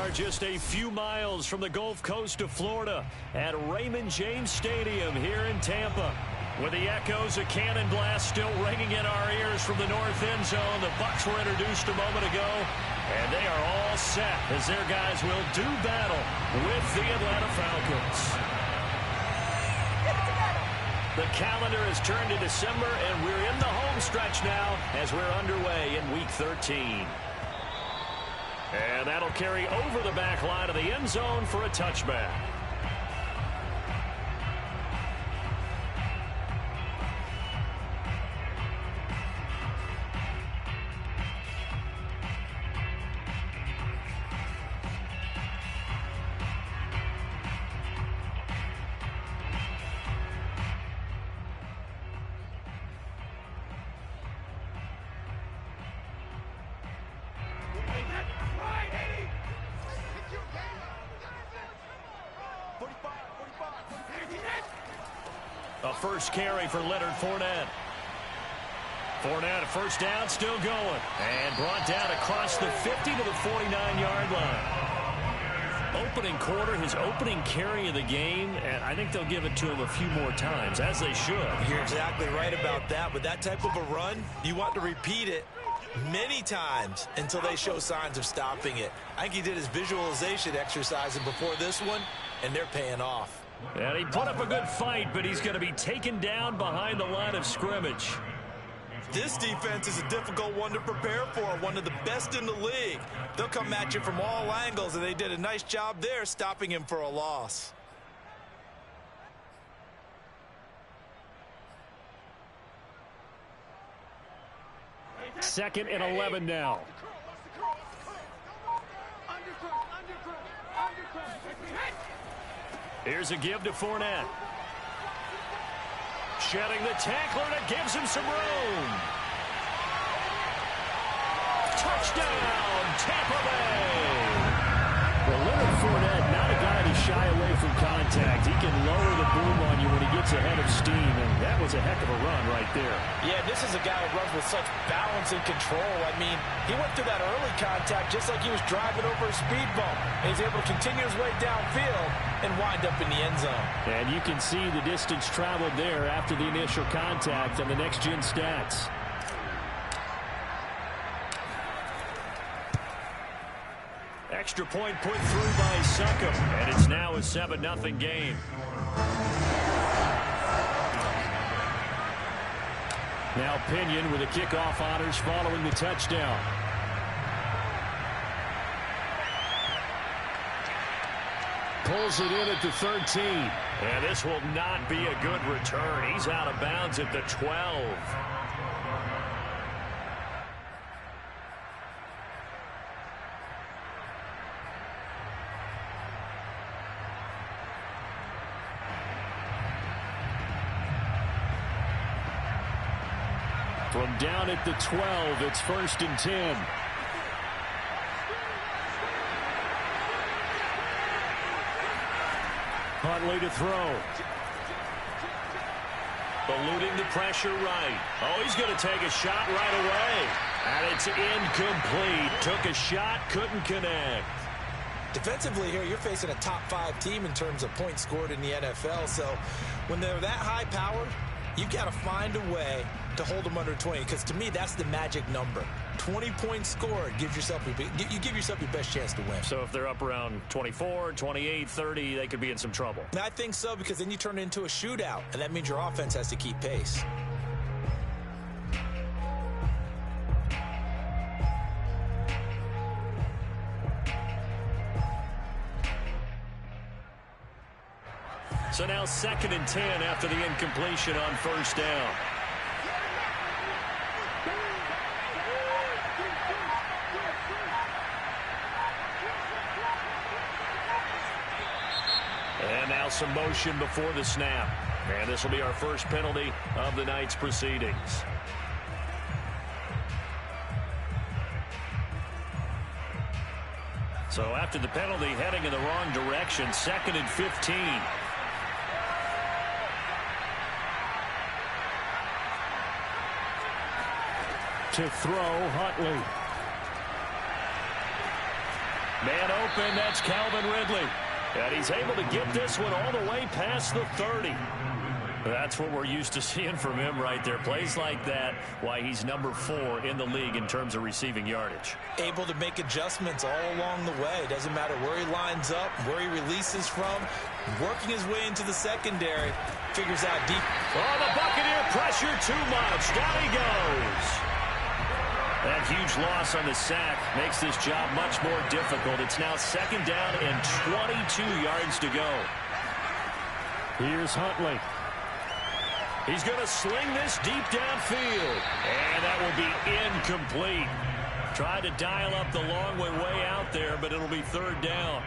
are just a few miles from the Gulf Coast of Florida at Raymond James Stadium here in Tampa. With the echoes of cannon blast still ringing in our ears from the north end zone, the Bucs were introduced a moment ago, and they are all set as their guys will do battle with the Atlanta Falcons. The calendar has turned to December, and we're in the home stretch now as we're underway in Week 13. And that'll carry over the back line of the end zone for a touchback. A first carry for Leonard Fournette. Fournette, a first down, still going. And brought down across the 50 to the 49-yard line. Opening quarter, his opening carry of the game, and I think they'll give it to him a few more times, as they should. You're exactly right about that. With that type of a run, you want to repeat it many times until they show signs of stopping it. I think he did his visualization exercise before this one, and they're paying off. And he put up a good fight, but he's going to be taken down behind the line of scrimmage. This defense is a difficult one to prepare for, one of the best in the league. They'll come at you from all angles, and they did a nice job there stopping him for a loss. Second and 11 now. Here's a give to Fournette. Shedding the tackler that gives him some room. Touchdown, Tampa Bay. Well, Leonard Fournette, not a guy to shy away from contact. He can lower the boom on you when he gets ahead of steam, and that was a heck of a run right there. Yeah, this is a guy who runs with such balance and control. I mean, he went through that early contact just like he was driving over a speed bump. And he's able to continue his way downfield and wind up in the end zone. And you can see the distance traveled there after the initial contact on the next-gen stats. Extra point put through by Succop, and it's now a 7-0 game. Now Pinion with the kickoff honors following the touchdown. Pulls it in at the 13. And this will not be a good return. He's out of bounds at the 12. From down at the 12, it's 1st and 10. Huntley to throw. Eluding the pressure right. Oh, he's going to take a shot right away. And it's incomplete. Took a shot, couldn't connect. Defensively here, you're facing a top 5 team in terms of points scored in the NFL. So when they're that high powered, you've got to find a way to hold them under 20, because to me that's the magic number. 20 points scored gives yourself you give yourself your best chance to win. So if they're up around 24, 28, 30, they could be in some trouble. I think so, because then you turn it into a shootout, and that means your offense has to keep pace. So now 2nd and 10 after the incompletion on 1st down. And now some motion before the snap. And this will be our first penalty of the night's proceedings. So after the penalty, heading in the wrong direction, 2nd and 15. To throw, Huntley. Man open, that's Calvin Ridley. And he's able to get this one all the way past the 30. That's what we're used to seeing from him right there. Plays like that, why he's number 4 in the league in terms of receiving yardage. Able to make adjustments all along the way. Doesn't matter where he lines up, where he releases from. Working his way into the secondary. Figures out deep. Oh, the Buccaneer pressure too much. Down he goes. That huge loss on the sack makes this job much more difficult. It's now 2nd down and 22 yards to go. Here's Huntley. He's going to sling this deep downfield. And that will be incomplete. Tried to dial up the long way out there, but it'll be 3rd down.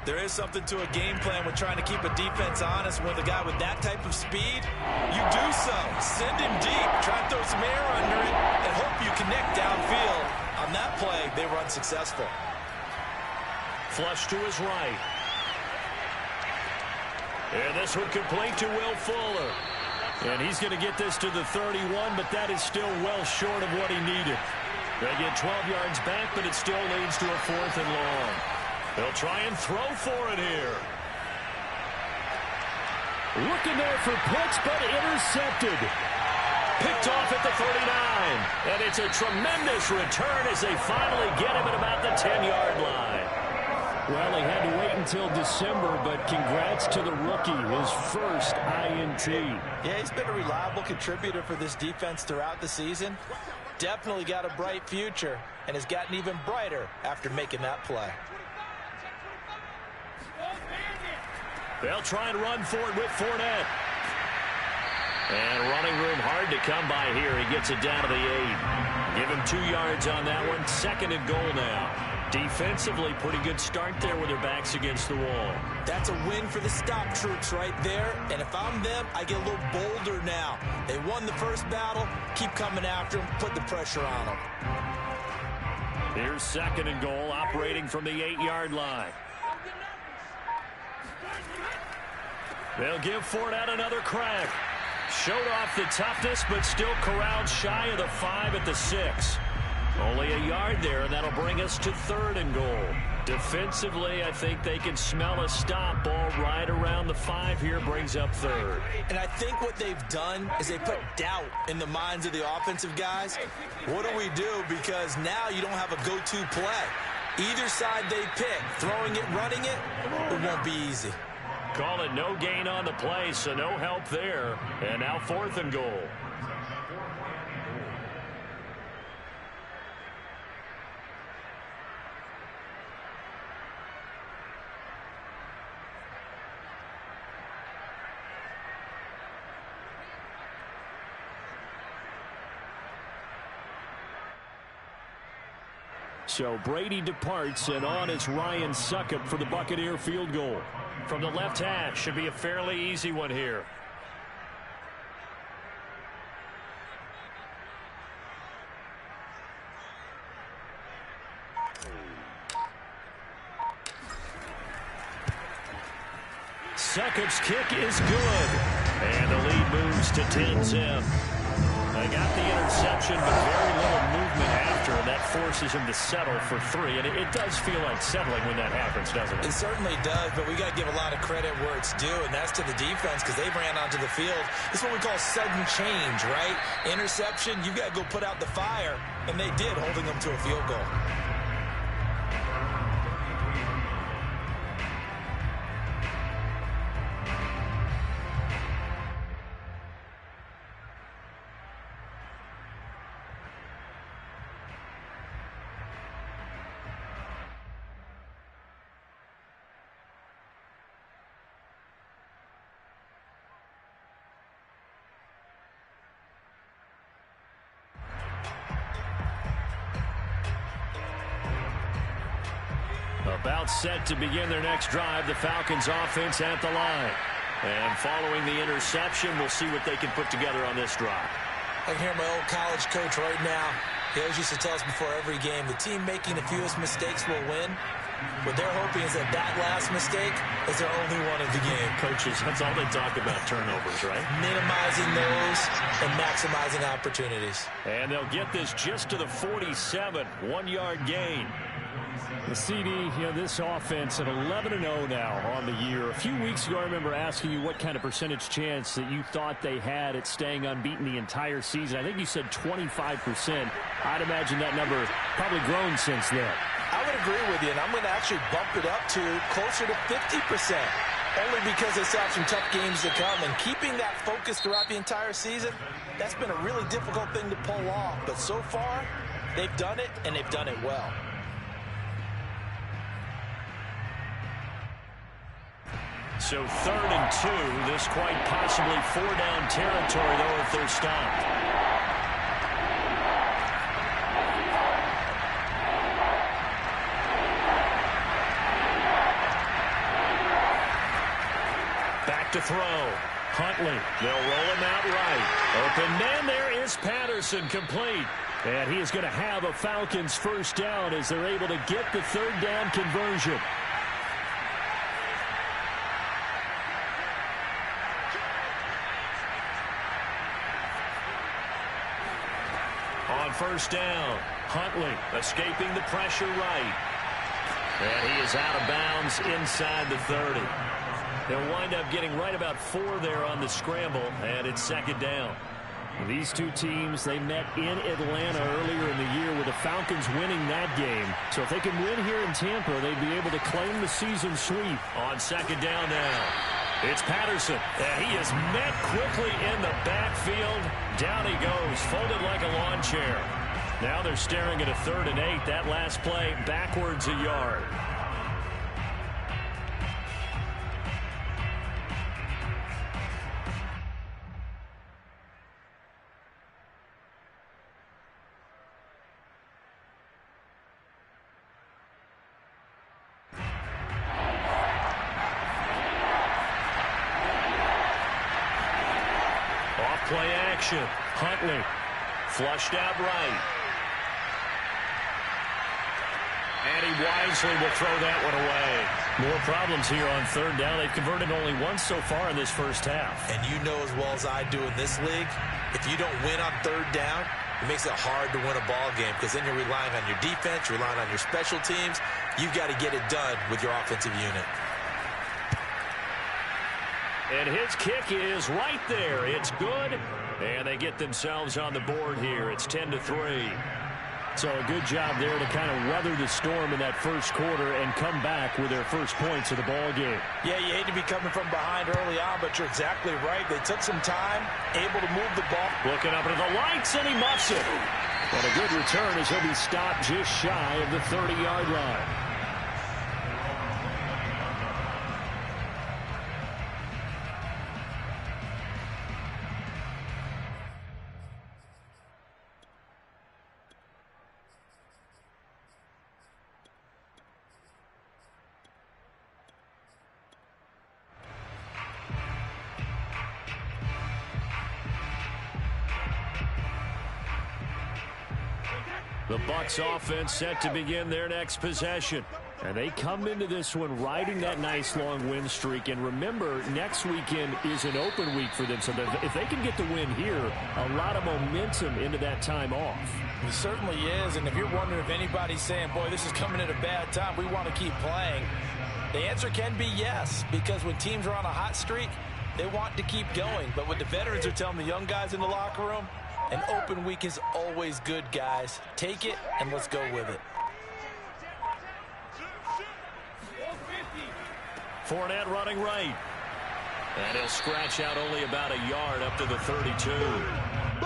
There is something to a game plan with trying to keep a defense honest. With a guy with that type of speed, you do so. Send him deep. Try and throw some air under it and hope you connect downfield. On that play, they were unsuccessful. Flush to his right. And this one complete to Will Fuller. And he's going to get this to the 31, but that is still well short of what he needed. They get 12 yards back, but it still leads to a 4th and long. They'll try and throw for it here. Looking there for Pitts, but intercepted. Picked off at the 39. And it's a tremendous return as they finally get him at about the 10-yard line. Well, he had to wait until December, but congrats to the rookie, his first INT. Yeah, he's been a reliable contributor for this defense throughout the season. Definitely got a bright future and has gotten even brighter after making that play. They'll try and run for it with Fournette. And running room hard to come by here. He gets it down to the 8. Give him 2 yards on that one. 2nd and goal now. Defensively, pretty good start there with their backs against the wall. That's a win for the stop troops right there. And if I'm them, I get a little bolder now. They won the first battle. Keep coming after them. Put the pressure on them. Here's 2nd and goal, operating from the 8-yard line. They'll give Fournette another crack. Showed off the toughness, but still corralled shy of the 5 at the 6. Only a yard there, and that'll bring us to 3rd and goal. Defensively, I think they can smell a stop. Ball right around the 5 here, brings up 3rd. And I think what they've done is they put doubt in the minds of the offensive guys. What do we do? Because now you don't have a go-to play. Either side they pick, throwing it, running it, it won't be easy. Call it no gain on the play, so no help there. And now 4th and goal. So Brady departs, and on is Ryan Succop for the Buccaneer field goal. From the left hash, should be a fairly easy one here. Succop's kick is good. And the lead moves to 10-10. They got the interception, but very little movement after, and that forces him to settle for 3. And it does feel like settling when that happens, doesn't it? It certainly does, but we got to give a lot of credit where it's due, and that's to the defense because they ran onto the field. It's what we call sudden change, right? Interception, you got to go put out the fire, and they did, holding them to a field goal. About set to begin their next drive, the Falcons offense at the line. And following the interception, we'll see what they can put together on this drive. I can hear my old college coach right now. He always used to tell us before every game, the team making the fewest mistakes will win. What they're hoping is that that last mistake is their only one of the game. Coaches, that's all they talk about, turnovers, right? Minimizing those and maximizing opportunities. And they'll get this just to the 47, 1-yard gain. The CD, this offense at 11-0 now on the year. A few weeks ago, I remember asking you what kind of percentage chance that you thought they had at staying unbeaten the entire season. I think you said 25%. I'd imagine that number probably grown since then. I would agree with you, and I'm going to actually bump it up to closer to 50%. Only because they still have some tough games to come, and keeping that focus throughout the entire season, that's been a really difficult thing to pull off. But so far, they've done it, and they've done it well. So 3rd and 2, this quite possibly 4-down territory, though, if they're stopped. Back to throw. Huntley, they'll roll him out right. Open man, there is Patterson, complete. And he is going to have a Falcons first down as they're able to get the 3rd down conversion. On first down, Huntley escaping the pressure right. And he is out of bounds inside the 30. They'll wind up getting right about 4 there on the scramble, and it's 2nd down. These two teams, they met in Atlanta earlier in the year with the Falcons winning that game. So if they can win here in Tampa, they'd be able to claim the season sweep. On 2nd down now, it's Patterson. And he is met quickly in the backfield. Down he goes, folded like a lawn chair. Now they're staring at a 3rd and 8. That last play backwards a yard. Play action. Huntley flushed out right. And he wisely will throw that one away. More problems here on 3rd down. They've converted only once so far in this first half. And you know as well as I do in this league, if you don't win on 3rd down, it makes it hard to win a ball game because then you're relying on your defense, you're relying on your special teams. You've got to get it done with your offensive unit. And his kick is right there. It's good. And they get themselves on the board here. It's 10-3. So a good job there to kind of weather the storm in that first quarter and come back with their first points of the ball game. Yeah, you hate to be coming from behind early on, but you're exactly right. They took some time, able to move the ball. Looking up into the lights, and he muffs it. But a good return as he'll be stopped just shy of the 30-yard line. The Bucs offense set to begin their next possession. And they come into this one riding that nice long win streak. And remember, next weekend is an open week for them. So if they can get the win here, a lot of momentum into that time off. It certainly is. And if you're wondering if anybody's saying, boy, this is coming at a bad time, we want to keep playing, the answer can be yes. Because when teams are on a hot streak, they want to keep going. But what the veterans are telling the young guys in the locker room, an open week is always good, guys. Take it, and let's go with it. Fournette running right. And he'll scratch out only about a yard up to the 32.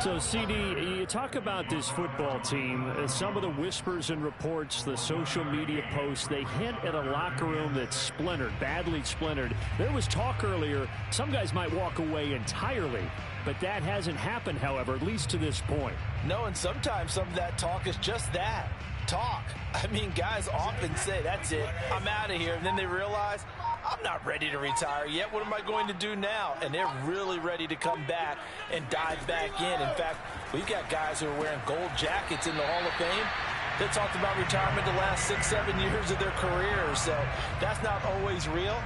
So, CD, you talk about this football team. Some of the whispers and reports, the social media posts, they hint at a locker room that's splintered, badly splintered. There was talk earlier, some guys might walk away entirely. But that hasn't happened, however, at least to this point. No, and sometimes some of that talk is just that, talk. I mean, guys often say, that's it, I'm out of here. And then they realize, I'm not ready to retire yet. What am I going to do now? And they're really ready to come back and dive back in. In fact, we've got guys who are wearing gold jackets in the Hall of Fame. They talked about retirement the last 6-7 years of their careers. So that's not always real.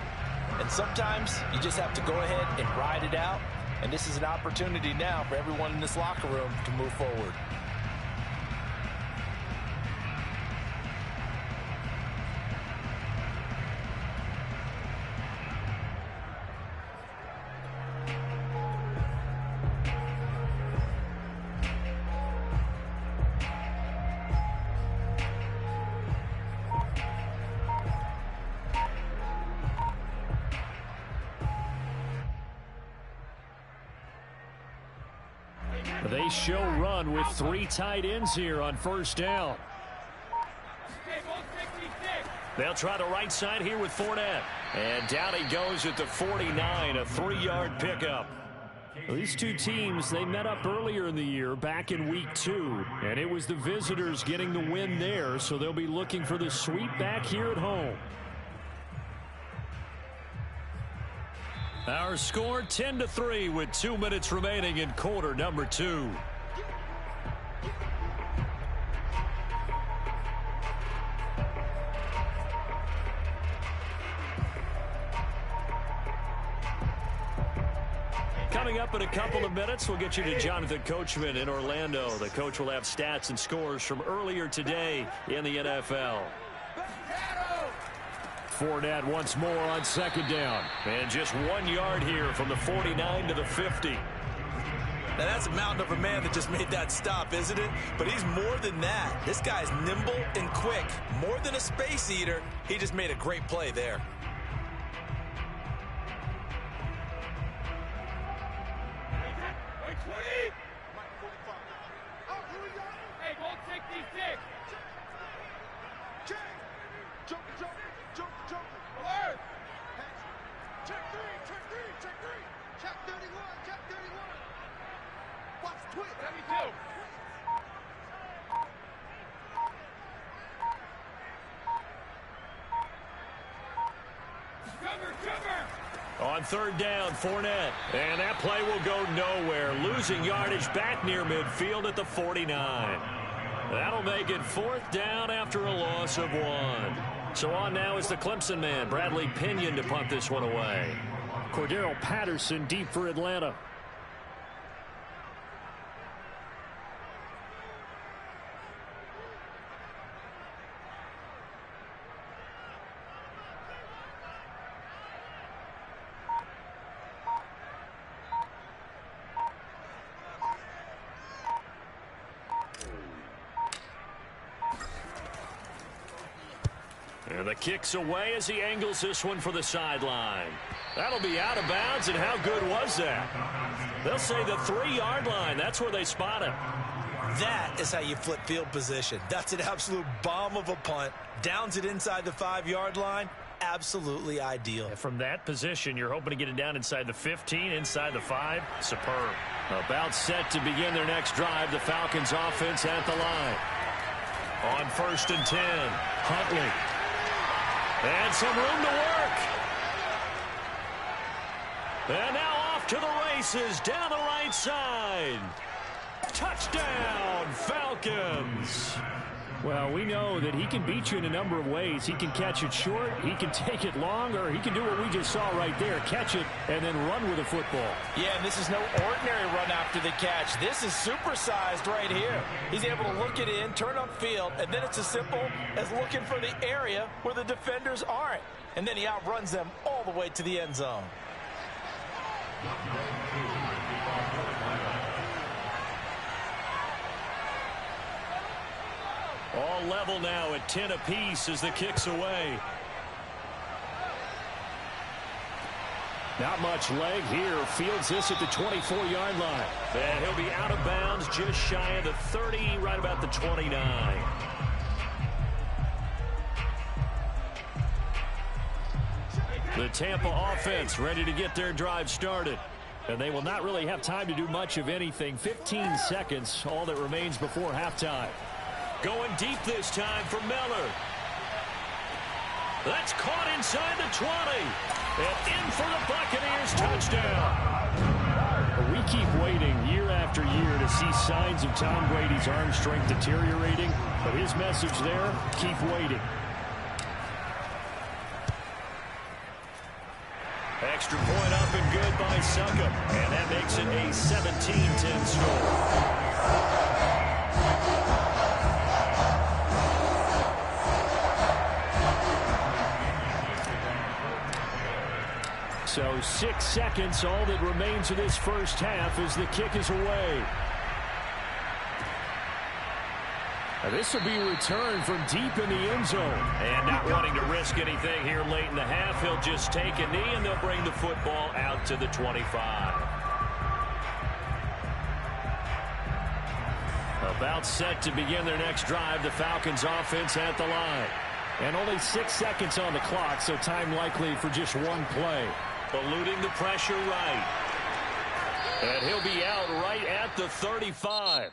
And sometimes you just have to go ahead and ride it out. And this is an opportunity now for everyone in this locker room to move forward. They show run with 3 tight ends here on first down. They'll try the right side here with Fournette. And down he goes at the 49, a 3-yard pickup. These two teams, they met up earlier in the year back in week 2. And it was the visitors getting the win there, so they'll be looking for the sweep back here at home. Our score 10-3 with 2 minutes remaining in quarter number 2. Coming up in a couple of minutes, we'll get you to Jonathan Coachman in Orlando. The coach will have stats and scores from earlier today in the NFL. Fournette once more on second down. And just 1 yard here from the 49 to the 50. Now that's a mountain of a man that just made that stop, isn't it? But he's more than that. This guy's nimble and quick. More than a space eater. He just made a great play there. On third down, Fournette. And that play will go nowhere. Losing yardage back near midfield at the 49. That'll make it fourth down after a loss of 1. So on now is the Clemson man, Bradley Pinion, to punt this one away. Cordero Patterson deep for Atlanta. And the kick's away as he angles this one for the sideline. That'll be out of bounds, and how good was that? They'll say the 3-yard line. That's where they spot him. That is how you flip field position. That's an absolute bomb of a punt. Downs it inside the 5-yard line. Absolutely ideal. And from that position, you're hoping to get it down inside the 15, inside the 5. Superb. About set to begin their next drive. The Falcons offense at the line. On first and 10, Huntley. And some room to work. And now off to the races down the right side. Touchdown, Falcons. Well, we know that he can beat you in a number of ways. He can catch it short, he can take it long, or he can do what we just saw right there, catch it and then run with the football. Yeah, and this is no ordinary run after the catch. This is supersized right here. He's able to look it in, turn upfield, and then it's as simple as looking for the area where the defenders aren't. And then he outruns them all the way to the end zone. All level now at 10 apiece as the kick's away. Not much leg here. Fields this at the 24-yard line. And he'll be out of bounds just shy of the 30, right about the 29. The Tampa offense ready to get their drive started. And they will not really have time to do much of anything. 15 seconds, all that remains before halftime. Going deep this time for Miller. That's caught inside the 20. And in for the Buccaneers touchdown. We keep waiting year after year to see signs of Tom Brady's arm strength deteriorating. But his message there, keep waiting. Extra point up and good by Succop. And that makes it a 17-10 score. So 6 seconds, all that remains of this first half as the kick is away. Now this will be returned from deep in the end zone. And not wanting to risk anything here late in the half, he'll just take a knee and they'll bring the football out to the 25. About set to begin their next drive, the Falcons offense at the line. And only 6 seconds on the clock, so time likely for just one play. Eluding the pressure right. And he'll be out right at the 35.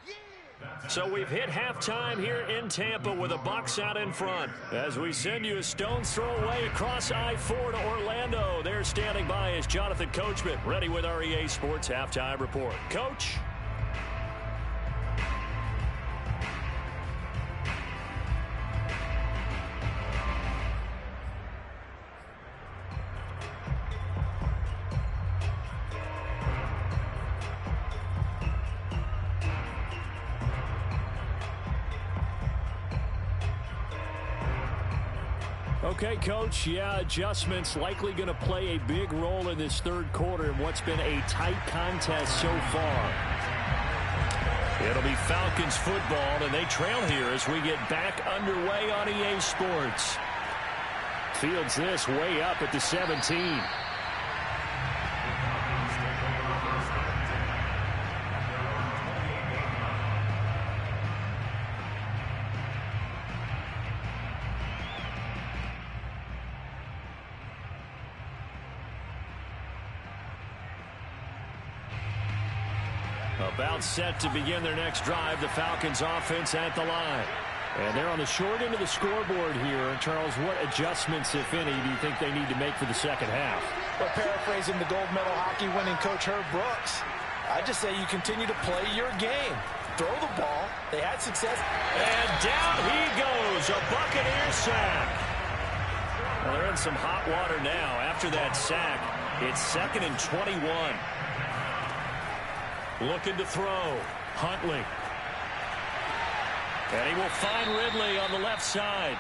So we've hit halftime here in Tampa with the Bucs out in front. As we send you a stone's throw away across I-4 to Orlando. There standing by is Jonathan Coachman, ready with our EA Sports Halftime Report. Coach? Okay, Coach, adjustments likely going to play a big role in this third quarter in what's been a tight contest so far. It'll be Falcons football, and they trail here as we get back underway on EA Sports. Fields this way up at the 17. About set to begin their next drive, the Falcons offense at the line. And they're on the short end of the scoreboard here. And Charles, what adjustments, if any, do you think they need to make for the second half? Well, paraphrasing the gold medal hockey winning coach Herb Brooks, I just say you continue to play your game. Throw the ball. They had success. And down he goes, a Buccaneer sack. Well, they're in some hot water now. After that sack, it's 2nd and 21. Looking to throw. Huntley. And he will find Ridley on the left side.